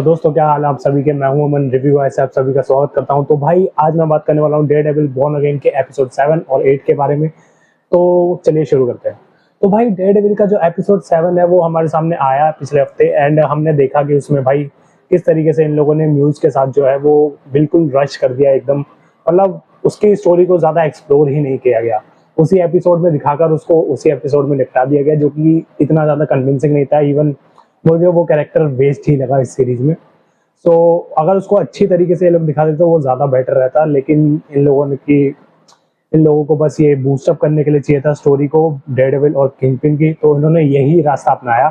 तो दोस्तों क्या हाल है आप सभी के। मैं हूं अमन, रिव्यू ऐसे आप सभी का स्वागत करता हूं। तो भाई आज मैं बात करने वाला हूं डेयरडेविल बॉर्न अगेन के एपिसोड 7 और 8 के बारे में। तो चलिए शुरू करते हैं। तो भाई डेयरडेविल का जो एपिसोड 7 है वो हमारे सामने आया पिछले हफ्ते एंड हमने देखा कि उसमें भाई किस तरीके से इन लोगों ने म्यूज के साथ जो है वो बिल्कुल रश कर दिया एकदम। मतलब उसकी स्टोरी को ज्यादा एक्सप्लोर ही नहीं किया गया। उसी एपिसोड में दिखाकर उसको उसी एपिसोड में निपटा दिया गया, जो कि इतना ज्यादा कन्विंसिंग नहीं था। इवन मुझे वो कैरेक्टर वेस्ट ही लगा इस सीरीज में। सो अगर उसको अच्छी तरीके से ये लोग दिखा देते तो वो ज्यादा बेटर रहता, लेकिन इन लोगों को बस ये बूस्टअप करने के लिए चाहिए था स्टोरी को डेयरडेविल और किंगपिन की। तो इन्होंने यही रास्ता अपनाया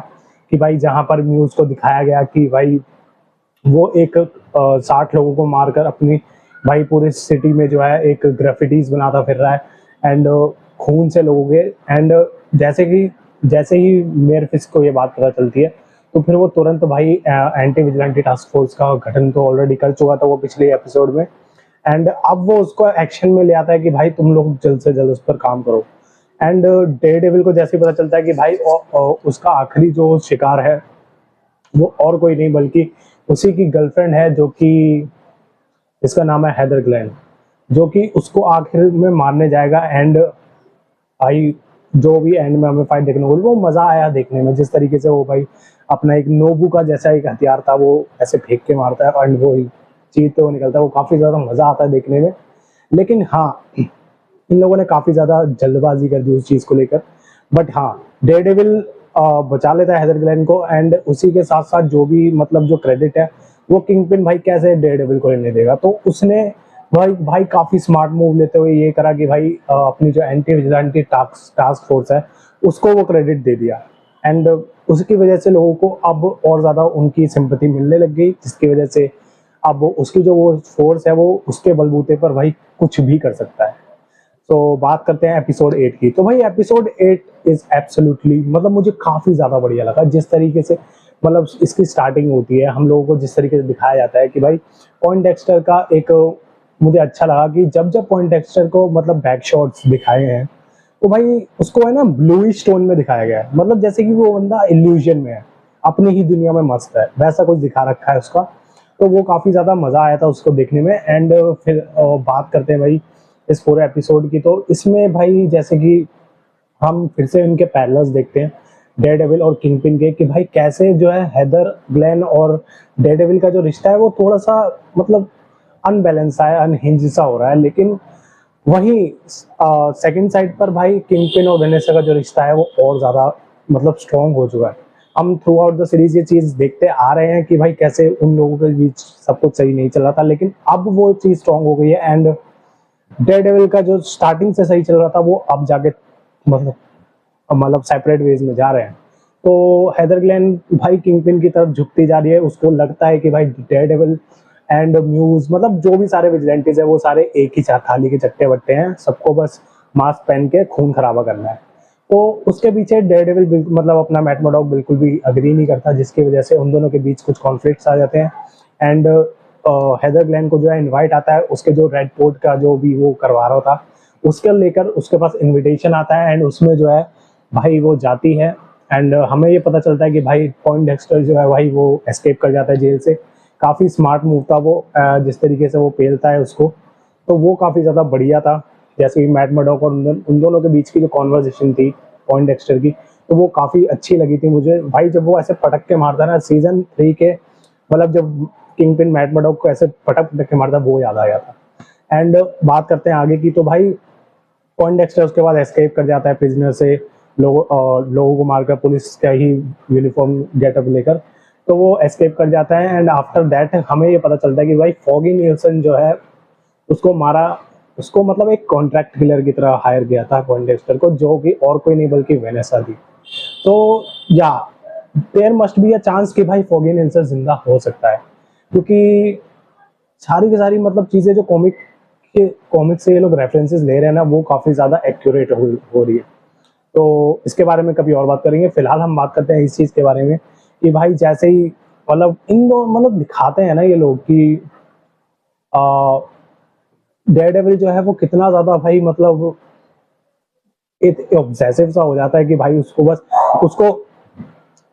कि भाई जहां पर म्यूज को दिखाया गया कि भाई वो एक 60 लोगों को मारकर अपनी भाई पूरे सिटी में जो है एक ग्राफिटीज बनाता फिर रहा है एंड खून से लोगों के एंड जैसे ही मेयर फिस्क को ये बात पता चलती है तो फिर वो तुरंत भाई एंटी विजिलेंटी टास्क फोर्स का गठन तो ऑलरेडी कर चुका था वो पिछले एपिसोड में। एंड अब वो उसको एक्शन में ले आता है कि भाई तुम लोग जल्द से जल्द उस पर काम करो। एंड डेयरडेविल को जैसे ही पता चलता है कि भाई उसका आखिरी जो शिकार है वो और कोई नहीं बल्कि उसी की गर्लफ्रेंड है, जो कि इसका नाम है हेदर ग्लेन, जो कि उसको आखिर में मारने जाएगा। एंड भाई जो भी एंड में हमें फाइट देखने को मिली वो मजा आया देखने में, जिस तरीके से वो भाई अपना एक नोबू का जैसा एक हथियार था वो ऐसे फेंक के मारता है एंड वो चीरते हुए निकलता है। वो काफी ज्यादा मजा आता है देखने में। लेकिन हाँ, इन लोगों ने काफी ज्यादा जल्दबाजी कर दी उस चीज को लेकर। बट हाँ, डेयरडेविल बचा लेता है हेदर ग्लेन को एंड उसी के साथ साथ जो भी मतलब जो क्रेडिट है वो किंगपिन भाई कैसे डेयरडेविल को लेने देगा। तो उसने भाई काफी स्मार्ट मूव लेते हुए ये करा कि भाई अपनी जो एंटी विजिलेंटी टास्क फोर्स है उसको वो क्रेडिट दे दिया। एंड उसकी वजह से लोगों को अब और ज्यादा उनकी सिंपैथी मिलने लग गई, जिसकी वजह से अब उसकी जो वो फोर्स है वो उसके बलबूते पर भाई कुछ भी कर सकता है। तो बात करते हैं एपिसोड 8 की। तो भाई एपिसोड 8 इज एब्सोल्युटली मतलब मुझे काफी ज्यादा बढ़िया लगा। जिस तरीके से मतलब इसकी स्टार्टिंग होती है, हम लोगों को जिस तरीके से दिखाया जाता है कि भाई पॉइंट डेक्स्टर का एक मुझे अच्छा लगा कि जब जब पॉइंट डेक्स्टर को मतलब बैक शॉट्स दिखाए हैं तो भाई उसको है ना ब्लूइश टोन में दिखाया गया है, मतलब जैसे कि वो बंदा इल्यूजन में है, अपनी ही दुनिया में मस्त है, वैसा कुछ दिखा रखा है उसका। तो वो काफी ज्यादा मजा आया था उसको देखने में। एंड फिर बात करते हैं भाई इस पूरे एपिसोड की। तो इसमें भाई जैसे कि हम फिर से इनके पैरेलल्स देखते हैं डेयरडेविल और किंगपिन के, कि भाई कैसे जो है हेदर ग्लेन और डेयरडेविल का जो रिश्ता है वो थोड़ा सा मतलब अनबैलेंस है, अनहिंज सा हो रहा है। लेकिन वहीं सेकंड साइड पर भाई किंगपिन और वेनेसा का जो रिश्ता है वो और ज्यादा मतलब स्ट्रॉन्ग हो चुका है। हम थ्रू आउट द सीरीज ये चीज देखते आ रहे हैं कि भाई कैसे उन लोगों के बीच सब कुछ सही नहीं चल रहा था, लेकिन अब वो चीज स्ट्रॉन्ग हो गई है। एंड डेयरडेविल का जो स्टार्टिंग से सही चल रहा था वो अब जाके मतलब सेपरेट वेज में जा रहे हैं। तो हेदर ग्लेन भाई किंगपिन की तरफ झुकती जा रही है। उसको लगता है कि भाई डेयरडेविल एंड म्यूज मतलब जो भी सारे विजिलेंटीज है वो सारे एक ही थाली के चट्टे बट्टे हैं, सबको बस मास्क पहन के खून खराबा करना है। तो उसके पीछे डेयरडेविल मतलब अपना मैट मर्डॉक बिल्कुल भी अग्री नहीं करता, जिसकी वजह से उन दोनों के बीच कुछ कॉन्फ्लिक्ट्स आ जाते हैं। एंड हेदर ग्लेन को जो है इनवाइट आता है उसके जो रेड पोर्ट का जो भी वो करवा रहा था उसके लेकर उसके पास इनविटेशन आता है एंड उसमें जो है भाई वो जाती है। एंड हमें ये पता चलता है कि भाई पॉइंट डेक्स्टर जो है भाई वो एस्केप कर जाता है जेल से। काफी स्मार्ट मूव था वो, जिस तरीके से वो पेलता है उसको, तो वो काफी ज्यादा बढ़िया था। जैसे कि मैट मर्डॉक और उन दोनों के बीच की जो कॉन्वर्सेशन थी पॉइंट डेक्स्टर की, तो वो काफी अच्छी लगी थी मुझे भाई। जब वो ऐसे पटक के मारता है ना सीजन 3 के, मतलब जब किंगपिन मैट मर्डॉक को ऐसे पटक पटक के मारता वो याद आ गया था। एंड बात करते हैं आगे की। तो भाई पॉइंट डेक्स्टर उसके बाद एस्केप कर जाता है प्रिजनर से, लोगों को मारकर पुलिस का ही यूनिफॉर्म गेटअप लेकर। तो वो एस्केप कर जाता है एंड आफ्टर दैट हमें ये पता चलता है कि भाई फॉगी निल्सन जो है उसको मारा, उसको मतलब एक कॉन्ट्रैक्ट किलर की तरह हायर किया था पॉइंट डेक्स्टर को, जो कि और कोई नहीं बल्कि वेनेसा थी। तो या there must be a chance कि भाई फॉगी निल्सन जिंदा हो सकता है, क्योंकि सारी की सारी मतलब चीजें जो कॉमिक से ये लोग रेफरेंसेस ले रहे हैं ना वो काफी ज्यादा एक्यूरेट हो रही है। तो इसके बारे में कभी और बात करेंगे। फिलहाल हम बात करते हैं इस चीज के बारे में कि भाई जैसे ही मतलब इन दो मतलब दिखाते हैं ना ये लोग कि डेयरडेविल जो है वो कितना ज्यादा भाई मतलब एक ऑब्सेसिव सा हो जाता है कि भाई उसको बस उसको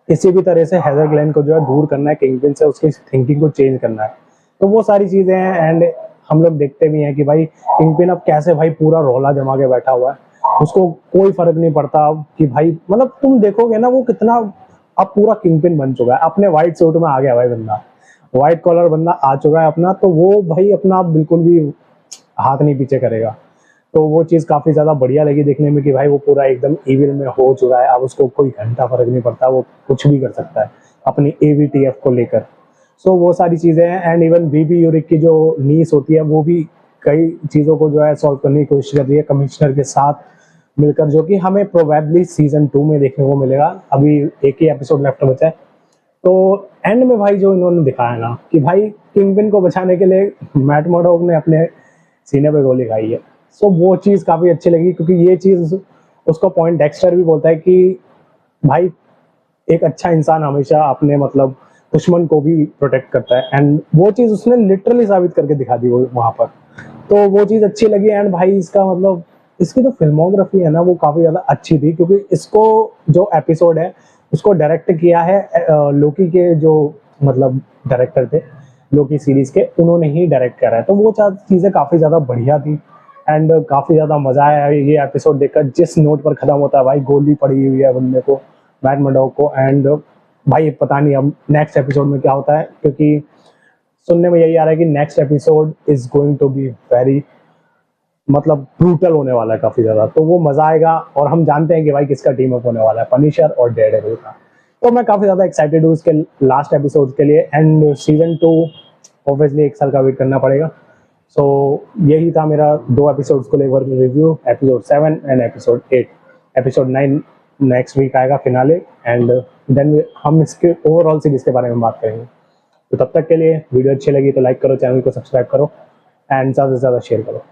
किसी भी तरह से हेदर ग्लेन को जो है दूर करना है किंगपिन से, उसकी थिंकिंग को चेंज करना है। तो वो सारी चीजें हैं एंड हम लोग देखते भी हैं कि भाई किंगपिन अब कैसे भाई पूरा रौला जमा के बैठा हुआ है, उसको कोई फर्क नहीं पड़ता कि भाई मतलब तुम देखोगे ना वो कितना अब पूरा किंगपिन बन चुका है, अपने व्हाइट सूट में आ गया भाई बंदा, व्हाइट कॉलर बंदा आ चुका है अपना, तो वो भाई अपना बिल्कुल भी हाथ नहीं पीछे करेगा। तो वो चीज़ काफ़ी ज़्यादा बढ़िया लगी देखने में कि भाई वो पूरा एकदम इविल में हो चुका है, अब उसको कोई घंटा फर्क नहीं पड़ता, वो कुछ भी कर सकता है अपनी एवीटीएफ को लेकर। सो वो सारी चीज़ें हैं एंड इवन बीबी यूरिक की जो नीस होती है वो भी कई चीज़ों को जो है सॉल्व करने की कोशिश कर रही है कमिश्नर के साथ मिलकर, जो कि हमें प्रोबेबली सीजन 2 में देखने को मिलेगा। अभी एक ही एपिसोड लेफ्ट बचा है। तो एंड में भाई जो इन्होंने दिखाया ना कि भाई किंगपिन को बचाने के लिए मैट मर्डॉक ने अपने सीने पे गोली खाई है, सो वो चीज़ काफ़ी अच्छी लगी क्योंकि ये चीज़ उसका पॉइंट डेक्स्टर भी बोलता है कि भाई एक अच्छा इंसान हमेशा अपने मतलब दुश्मन को भी प्रोटेक्ट करता है, एंड वो चीज़ उसने लिटरली साबित करके दिखा दी वो वहाँ पर। तो वो चीज़ अच्छी लगी एंड भाई इसका मतलब इसकी जो फिल्मोग्राफी है ना वो काफ़ी ज़्यादा अच्छी थी क्योंकि इसको जो एपिसोड है उसको डायरेक्ट किया है लोकी के जो मतलब डायरेक्टर थे लोकी सीरीज के, उन्होंने ही डायरेक्ट करा है। तो वो चीज़ें काफ़ी ज़्यादा बढ़िया थी एंड काफ़ी ज़्यादा मज़ा आया ये एपिसोड देखकर, जिस नोट पर ख़त्म होता है भाई गोली पड़ी हुई है बंदे को मैट मर्डॉक को, एंड भाई पता नहीं अब नेक्स्ट एपिसोड में क्या होता है क्योंकि सुनने में यही आ रहा है कि next episode is going to be very मतलब ब्रूटल होने वाला है काफी ज्यादा, तो वो मजा आएगा और हम जानते हैं कि भाई किसका टीम अप होने वाला है, पनिशर और डेयरडेविल का। तो मैं काफी ज्यादा एक्साइटेड हूँ इसके लास्ट एपिसोड के लिए एंड सीजन 2 ऑब्वियसली 1 साल का वेट करना पड़ेगा। सो यही था मेरा 2 एपिसोड्स को लेकर review, episode 7 and episode 8। Episode 9 next week आएगा फिनाले एंड देन हम इसके ओवरऑल सीरीज के बारे में बात करेंगे। तो तब तक के लिए वीडियो अच्छी लगी तो लाइक करो, चैनल को सब्सक्राइब करो एंड ज़्यादा से ज़्यादा शेयर करो।